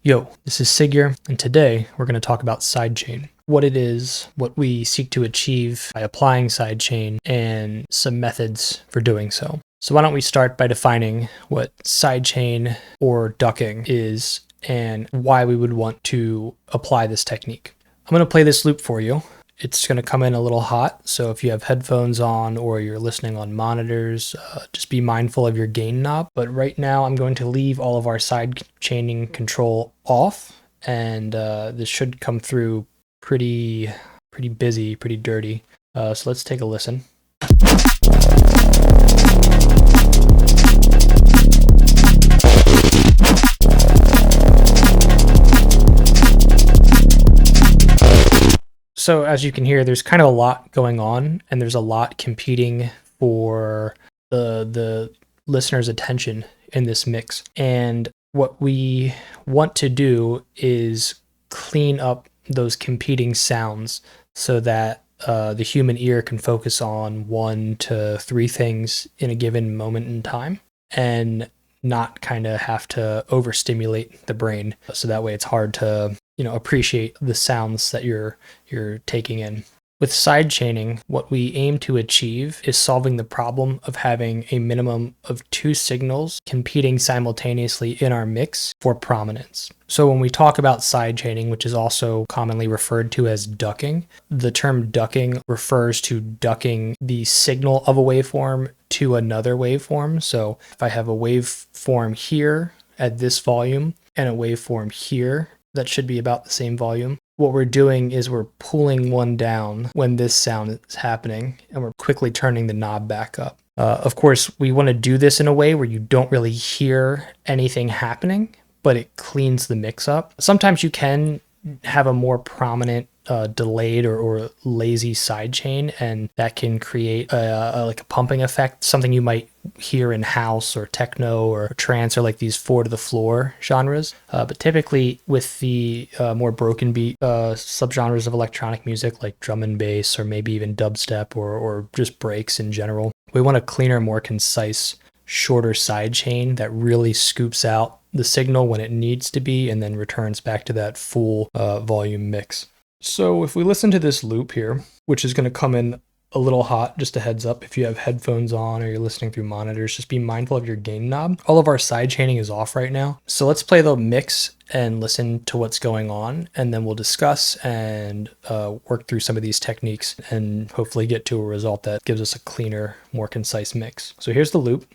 Yo, this is Sigjir, and today we're going to talk about sidechain. What it is, what we seek to achieve by applying sidechain, and some methods for doing so. So why don't we start by defining what sidechain or ducking is and why we would want to apply this technique. I'm going to play this loop for you. It's going to come in a little hot, so if you have headphones on or you're listening on monitors, just be mindful of your gain knob. But right now I'm going to leave all of our side chaining control off, and this should come through pretty busy, pretty dirty. So let's take a listen. So as you can hear, there's kind of a lot going on, and there's a lot competing for the listener's attention in this mix. And what we want to do is clean up those competing sounds so that the human ear can focus on 1 to 3 things in a given moment in time, and not kind of have to overstimulate the brain. So that way it's hard to appreciate the sounds that you're taking in. With sidechaining, what we aim to achieve is solving the problem of having a minimum of 2 signals competing simultaneously in our mix for prominence. So when we talk about sidechaining, which is also commonly referred to as ducking, the term ducking refers to ducking the signal of a waveform to another waveform. So if I have a waveform here at this volume and a waveform here that should be about the same volume, what we're doing is we're pulling one down when this sound is happening, and we're quickly turning the knob back up. Of course, we want to do this in a way where you don't really hear anything happening, but it cleans the mix up. Sometimes you can have a more prominent delayed or lazy sidechain, and that can create like a pumping effect, something you might hear in house or techno or trance or like these 4 to the floor genres. But typically with the more broken beat subgenres of electronic music like drum and bass, or maybe even dubstep or just breaks in general, we want a cleaner, more concise, shorter sidechain that really scoops out the signal when it needs to be and then returns back to that full volume mix. So if we listen to this loop here, which is going to come in a little hot, just a heads up, if you have headphones on or you're listening through monitors, just be mindful of your gain knob. All of our sidechaining is off right now. So let's play the mix and listen to what's going on, and then we'll discuss and work through some of these techniques and hopefully get to a result that gives us a cleaner, more concise mix. So here's the loop.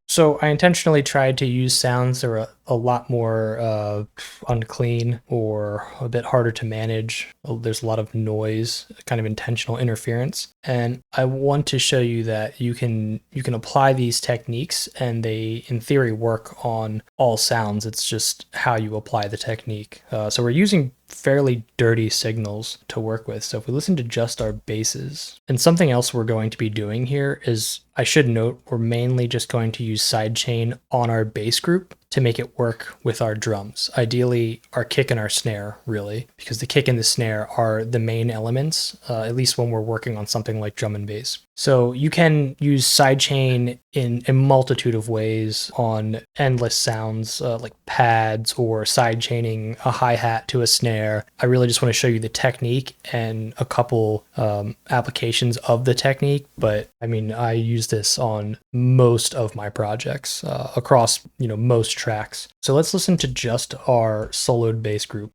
So I intentionally tried to use sounds that are a lot more unclean or a bit harder to manage. There's a lot of noise, kind of intentional interference. And I want to show you that you can apply these techniques, and they, in theory, work on all sounds. It's just how you apply the technique. So we're using fairly dirty signals to work with. So if we listen to just our basses, and something else we're going to be doing here is, I should note, we're mainly just going to use sidechain on our bass group to make it work with our drums. Ideally, our kick and our snare, really, because the kick and the snare are the main elements, at least when we're working on something like drum and bass. So you can use sidechain in a multitude of ways on endless sounds, like pads or sidechaining a hi-hat to a snare. I really just want to show you the technique and a couple applications of the technique, but I mean, I use this on most of my projects across most tracks. So let's listen to just our soloed bass group.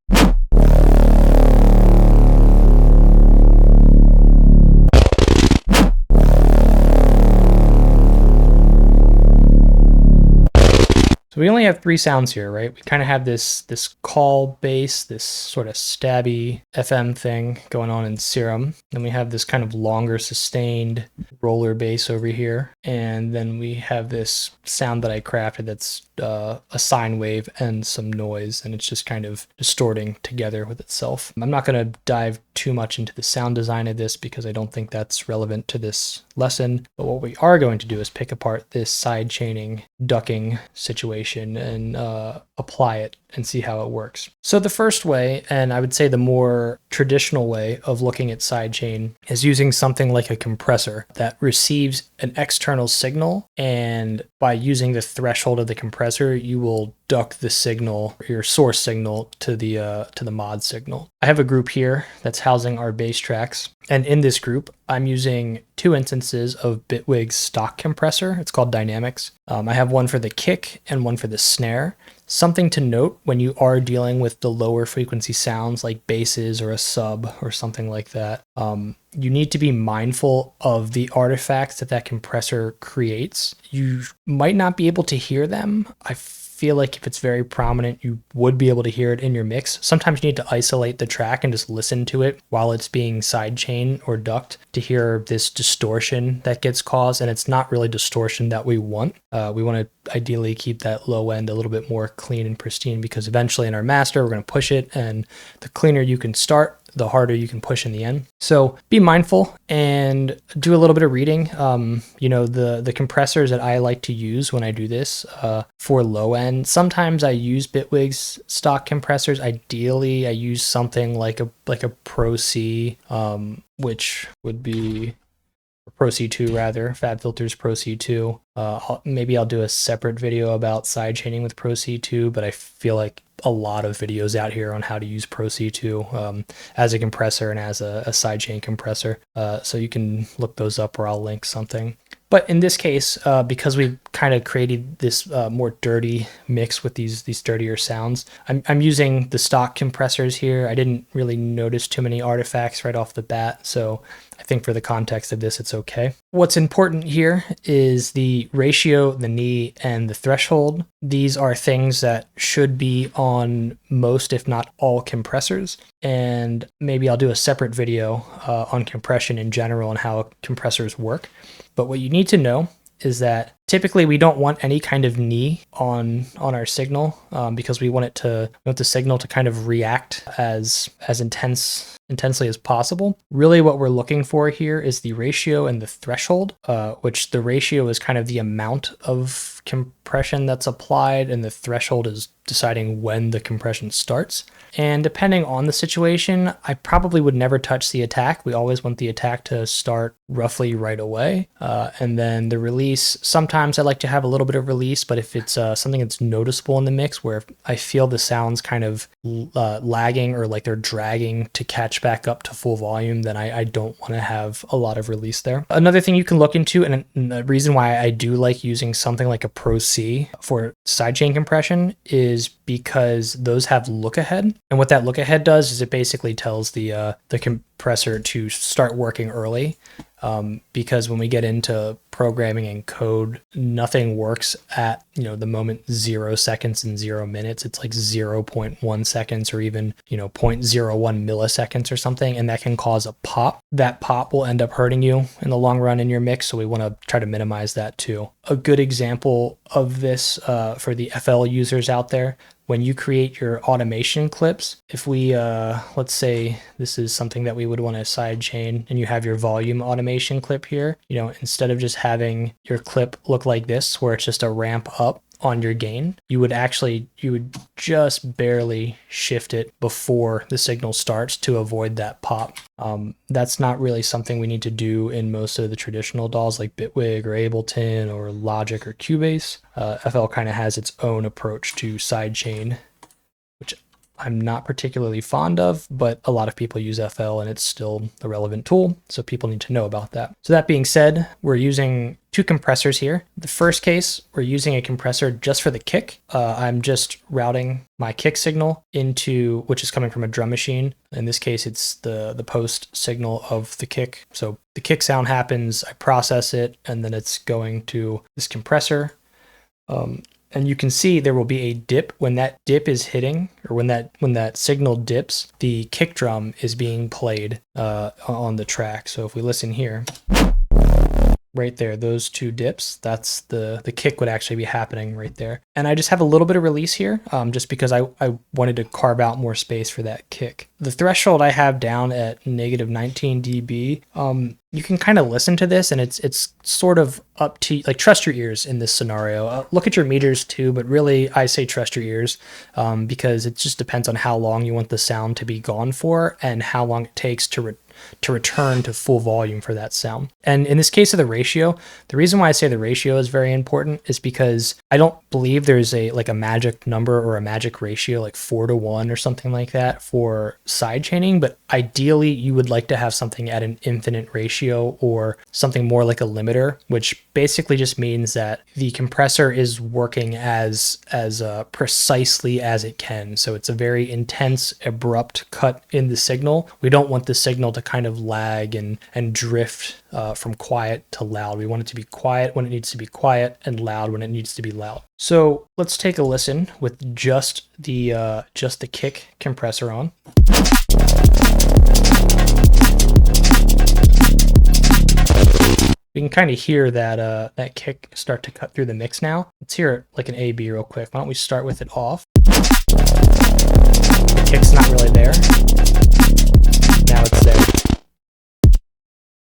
So we only have 3 sounds here, right? We kind of have this call bass, this sort of stabby FM thing going on in Serum. Then we have this kind of longer sustained roller bass over here. And then we have this sound that I crafted that's a sine wave and some noise, and it's just kind of distorting together with itself. I'm not going to dive too much into the sound design of this because I don't think that's relevant to this lesson. But what we are going to do is pick apart this side chaining ducking situation and apply it and see how it works. So the first way, and I would say the more traditional way of looking at sidechain, is using something like a compressor that receives an external signal, and by using the threshold of the compressor, you will duck the signal, your source signal, to the mod signal. I have a group here that's housing our bass tracks, and in this group, I'm using 2 instances of Bitwig's stock compressor. It's called Dynamics. I have one for the kick and one for the snare. Something to note when you are dealing with the lower frequency sounds like basses or a sub or something like that, you need to be mindful of the artifacts that compressor creates. You might not be able to hear them. I feel like if it's very prominent, you would be able to hear it in your mix. Sometimes you need to isolate the track and just listen to it while it's being sidechained or ducked to hear this distortion that gets caused. And it's not really distortion that we want. We want to ideally keep that low end a little bit more clean and pristine, because eventually in our master, we're going to push it, and the cleaner you can start, the harder you can push in the end. So be mindful and do a little bit of reading. The compressors that I like to use when I do this for low end, sometimes I use Bitwig's stock compressors. Ideally, I use something like a Pro C, which would be Pro C2 rather, FabFilter's Pro C2. Maybe I'll do a separate video about sidechaining with Pro C2, but I feel like a lot of videos out here on how to use Pro C2 as a compressor and as a sidechain compressor. So you can look those up, or I'll link something. But in this case, because we've kind of created this more dirty mix with these dirtier sounds, I'm using the stock compressors here. I didn't really notice too many artifacts right off the bat, so I think for the context of this, it's okay. What's important here is the ratio, the knee, and the threshold. These are things that should be on most, if not all, compressors. And maybe I'll do a separate video on compression in general and how compressors work. But what you need to know is that typically we don't want any kind of knee on our signal because we want the signal to kind of react as intensely as possible. Really what we're looking for here is the ratio and the threshold, which the ratio is kind of the amount of compression that's applied, and the threshold is deciding when the compression starts. And depending on the situation, I probably would never touch the attack. We always want the attack to start roughly right away. And then the release, sometimes I like to have a little bit of release, but if it's something that's noticeable in the mix where I feel the sounds kind of lagging or like they're dragging to catch back up to full volume, then I don't want to have a lot of release there. Another thing you can look into, and the reason why I do like using something like a Pro C for sidechain compression, is because those have look ahead. And what that look ahead does is it basically tells the compressor to start working early. Because when we get into programming and code, nothing works at the moment 0 seconds and 0 minutes. It's like 0.1 seconds or even 0.01 milliseconds or something, and that can cause a pop. That pop will end up hurting you in the long run in your mix, so we want to try to minimize that too. A good example of this for the FL users out there, when you create your automation clips, if we, let's say this is something that we would want to sidechain, and you have your volume automation clip here, instead of just having your clip look like this, where it's just a ramp up on your gain, you would just barely shift it before the signal starts to avoid that pop. That's not really something we need to do in most of the traditional DAWs like Bitwig or Ableton or Logic or Cubase. FL kind of has its own approach to sidechain, which I'm not particularly fond of, but a lot of people use FL and it's still a relevant tool, so people need to know about that. So that being said, we're using 2 compressors here. The first case, we're using a compressor just for the kick. I'm just routing my kick signal into, which is coming from a drum machine. In this case, it's the post signal of the kick. So the kick sound happens, I process it, and then it's going to this compressor. And you can see there will be a dip when that dip is hitting, or when that signal dips, the kick drum is being played on the track. So if we listen here, right there, those two dips, that's the kick would actually be happening right there. And I just have a little bit of release here, just because I wanted to carve out more space for that kick. The threshold I have down at negative 19 dB. You can kind of listen to this, and it's sort of up to, like, trust your ears in this scenario. Look at your meters too, but really I say trust your ears, because it just depends on how long you want the sound to be gone for and how long it takes to return to full volume for that sound. And in this case of the ratio, the reason why I say the ratio is very important is because I don't believe there's a magic number or a magic ratio like 4:1 or something like that for sidechaining, but ideally you would like to have something at an infinite ratio or something more like a limiter, which basically just means that the compressor is working as precisely as it can. So it's a very intense, abrupt cut in the signal. We don't want the signal to kind of lag and drift from quiet to loud. We want it to be quiet when it needs to be quiet and loud when it needs to be loud. So let's take a listen with just the kick compressor on. We can kind of hear that kick start to cut through the mix now. Let's hear it like an A/B real quick. Why don't we start with it off? The kick's not really there. Now it's there.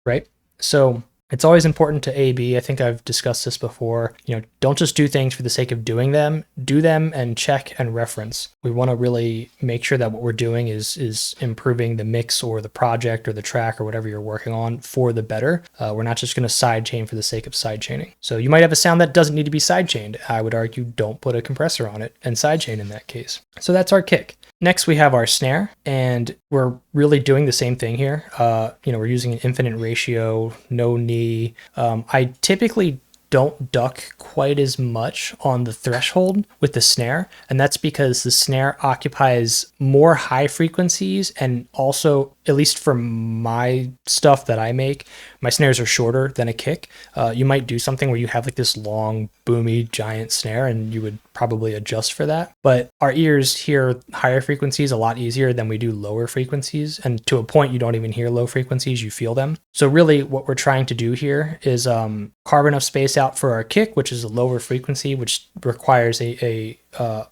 Right? So it's always important to A/B. I think I've discussed this before. Don't just do things for the sake of doing them. Do them and check and reference. We want to really make sure that what we're doing is improving the mix or the project or the track or whatever you're working on for the better. We're not just going to sidechain for the sake of sidechaining. So you might have a sound that doesn't need to be sidechained. I would argue don't put a compressor on it and sidechain in that case. So that's our kick. Next, we have our snare, and we're really doing the same thing here. We're using an infinite ratio, no knee. I typically don't duck quite as much on the threshold with the snare, and that's because the snare occupies more high frequencies, and also, at least for my stuff that I make, my snares are shorter than a kick. You might do something where you have like this long, boomy, giant snare, and you would probably adjust for that. But our ears hear higher frequencies a lot easier than we do lower frequencies. And to a point, you don't even hear low frequencies, you feel them. So really what we're trying to do here is carve enough space out for our kick, which is a lower frequency, which requires a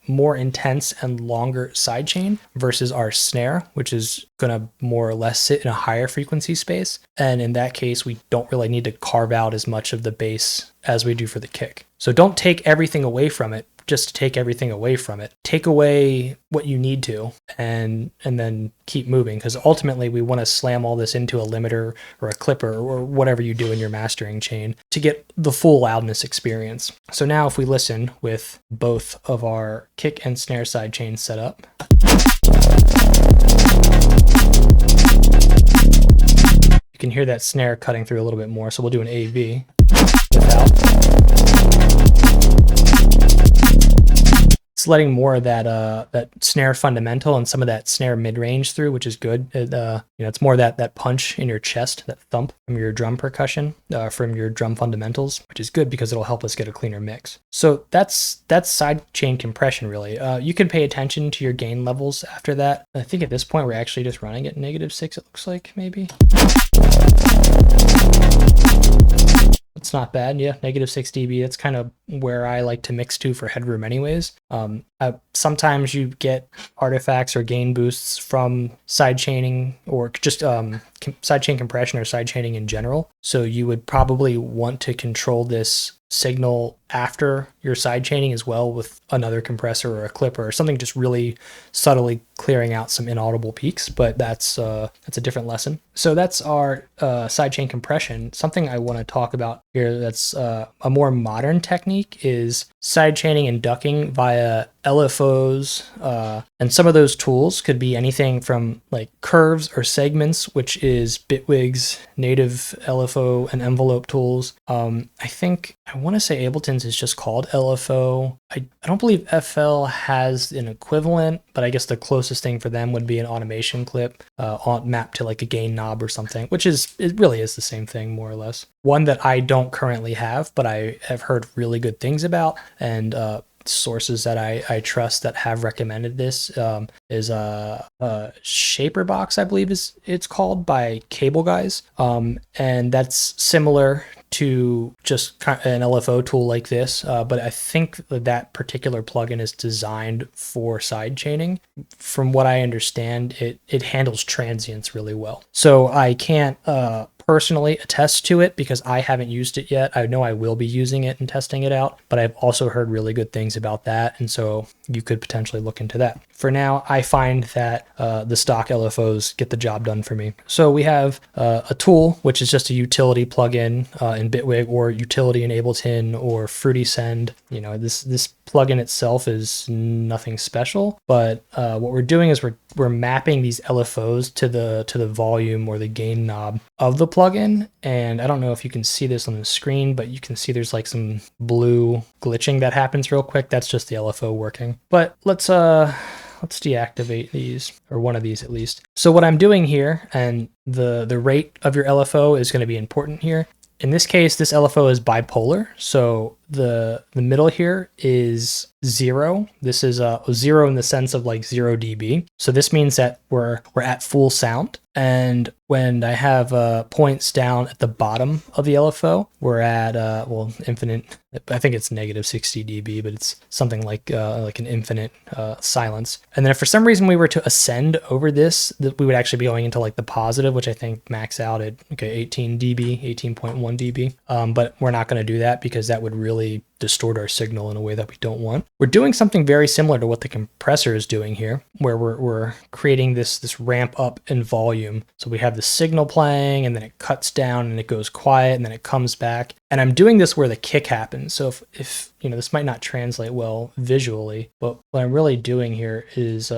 more intense and longer sidechain, versus our snare, which is going to more or less sit in a higher frequency space. And in that case, we don't really need to carve out as much of the bass as we do for the kick. So don't take everything away from it just to take everything away from it. Take away what you need to and then keep moving, because ultimately we want to slam all this into a limiter or a clipper or whatever you do in your mastering chain to get the full loudness experience. So now if we listen with both of our kick and snare side chains set up, you can hear that snare cutting through a little bit more. So we'll do an A/B without. It's letting more of that snare fundamental and some of that snare mid-range through, which is good. It's more that punch in your chest, that thump from your drum percussion, from your drum fundamentals, which is good because it'll help us get a cleaner mix. So that's sidechain compression, really. You can pay attention to your gain levels after that. I think at this point we're actually just running at -6. It looks like maybe. It's not bad, yeah, -6 dB. That's kind of where I like to mix to for headroom anyways. Sometimes you get artifacts or gain boosts from sidechaining or just sidechain compression or sidechaining in general. So you would probably want to control this signal after your sidechaining as well with another compressor or a clipper or something, just really subtly clearing out some inaudible peaks, but that's a different lesson. So that's our sidechain compression. Something I want to talk about here that's a more modern technique is sidechaining and ducking via LFOs, and some of those tools could be anything from like curves or segments, which is Bitwig's native LFO and envelope tools. I want to say Ableton's is just called LFO. I don't believe FL has an equivalent, but I guess the closest thing for them would be an automation clip mapped to like a gain knob or something, which it really is the same thing more or less. One that I don't currently have, but I have heard really good things about, and sources that I trust that have recommended this is Shaper Box, I believe it's called, by Cable Guys, and that's similar to just an LFO tool like this, but I think that particular plugin is designed for sidechaining. From what I understand, it handles transients really well. So I can't personally attest to it because I haven't used it yet. I know I will be using it and testing it out, but I've also heard really good things about that, and so you could potentially look into that. For now, I find that the stock LFOs get the job done for me. So we have a tool, which is just a utility plugin in Bitwig or utility in Ableton or Fruity Send. You know, this plugin itself is nothing special, but what we're doing is we're mapping these LFOs to the volume or the gain knob of the plugin. And I don't know if you can see this on the screen, but you can see there's like some blue glitching that happens real quick. That's just the LFO working. But let's deactivate these, or one of these at least. So what I'm doing here, and the rate of your LFO is going to be important here. In this case, this LFO is bipolar. So the middle here is 0. This is 0 in the sense of like 0 dB. So this means that we're at full sound. And when I have points down at the bottom of the LFO, we're at infinite. I think it's negative 60 dB, but it's something like an infinite silence. And then if for some reason we were to ascend over this, we would actually be going into like the positive, which I think max out at 18 dB, 18.1 dB. But we're not going to do that because that would really distort our signal in a way that we don't want. We're doing something very similar to what the compressor is doing here, where we're creating this ramp up in volume. So we have the signal playing, and then it cuts down and it goes quiet, and then it comes back. And I'm doing this where the kick happens. So if you know, this might not translate well visually, but what I'm really doing here is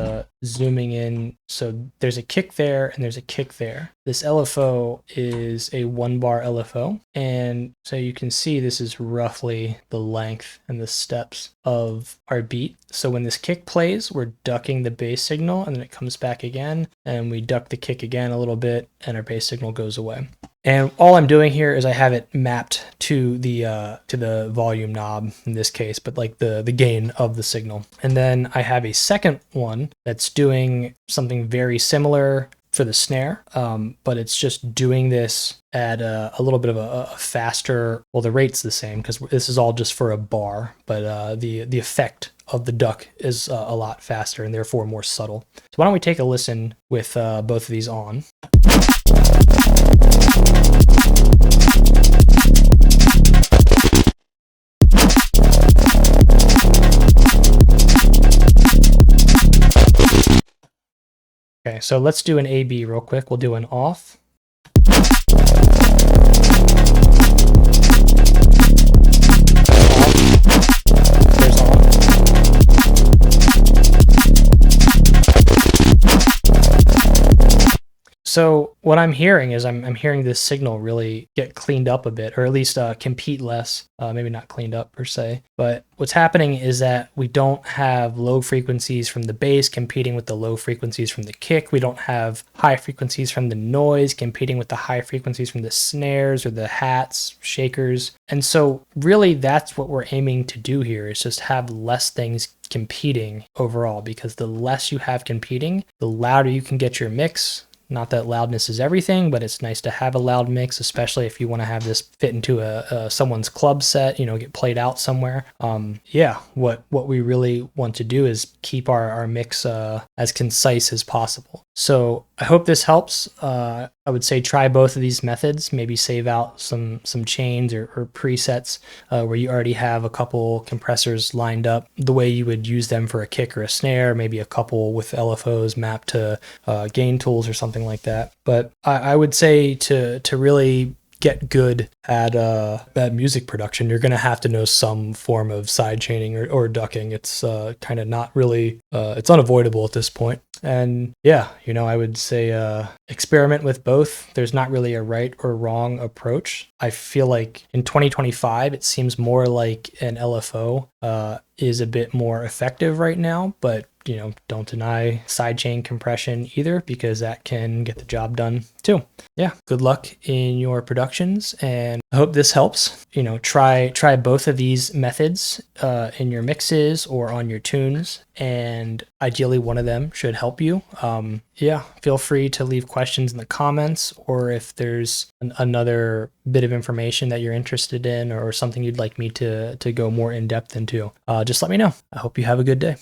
zooming in. So there's a kick there and there's a kick there. This LFO is a 1-bar LFO. And so you can see this is roughly the length and the steps of our beat. So when this kick plays, we're ducking the bass signal, and then it comes back again, and we duck the kick again a little bit, and our bass signal goes away. And all I'm doing here is I have it mapped to the volume knob in this case, but like the gain of the signal. And then I have a second one that's doing something very similar for the snare, but it's just doing this at a little bit of a faster, well, the rate's the same because this is all just for a bar, but the effect of the duck is a lot faster and therefore more subtle. So why don't we take a listen with both of these on. Okay, so let's do an A-B real quick. We'll do an off. There's on. So what I'm hearing is I'm hearing this signal really get cleaned up a bit, or at least compete less. Maybe not cleaned up per se, but what's happening is that we don't have low frequencies from the bass competing with the low frequencies from the kick. We don't have high frequencies from the noise competing with the high frequencies from the snares or the hats, shakers. And so really that's what we're aiming to do here, is just have less things competing overall, because the less you have competing, the louder you can get your mix. Not that loudness is everything, but it's nice to have a loud mix, especially if you want to have this fit into someone's club set, you know, get played out somewhere. What we really want to do is keep our mix as concise as possible. So I hope this helps. I would say try both of these methods, maybe save out some chains or presets where you already have a couple compressors lined up the way you would use them for a kick or a snare, maybe a couple with LFOs mapped to gain tools or something like that. But I would say to really get good at music production, you're going to have to know some form of sidechaining or ducking. It's kind of not really, it's unavoidable at this point. And yeah, you know, I would say experiment with both. There's not really a right or wrong approach. I feel like in 2025, it seems more like an LFO is a bit more effective right now, but don't deny sidechain compression either, because that can get the job done too. Yeah, good luck in your productions, and I hope this helps. Try both of these methods in your mixes or on your tunes, and ideally one of them should help you. Yeah, feel free to leave questions in the comments, or if there's another bit of information that you're interested in or something you'd like me to go more in depth into, just let me know. I hope you have a good day.